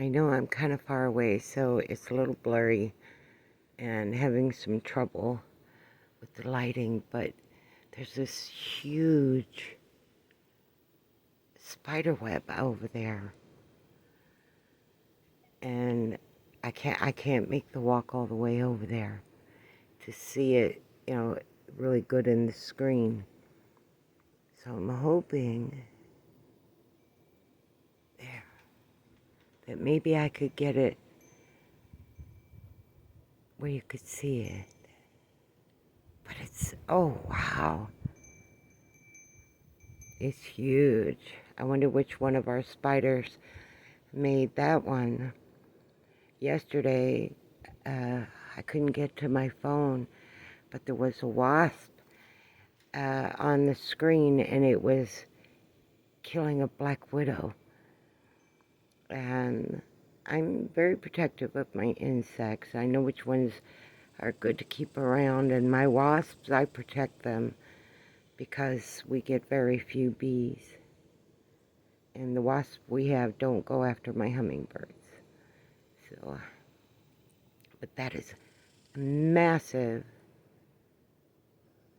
I know I'm kind of far away, so it's a little blurry and having some trouble with the lighting, but there's this huge spider web over there, and I can't make the walk all the way over there to see it, really good in the screen. So I'm hoping there that maybe I could get it where you could see it. But oh wow, it's huge. I wonder which one of our spiders made that one. Yesterday, I couldn't get to my phone, but there was a wasp on the screen, and it was killing a black widow. And I'm very protective of my insects. I know which ones are good to keep around, and my wasps, I protect them because we get very few bees. And the wasps we have don't go after my hummingbirds. So, but that is massive.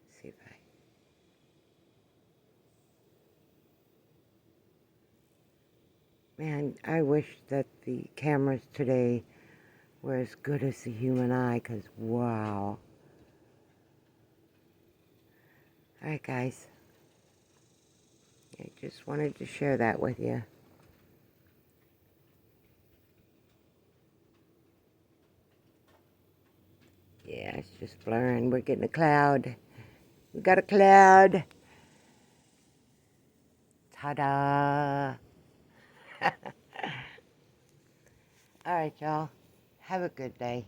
Let's see if Man, I wish that the cameras today were as good as the human eye, because wow. Alright guys, I just wanted to share that with you. Yeah, it's just blurring. We're getting a cloud. We got a cloud. Ta-da. Alright y'all, have a good day.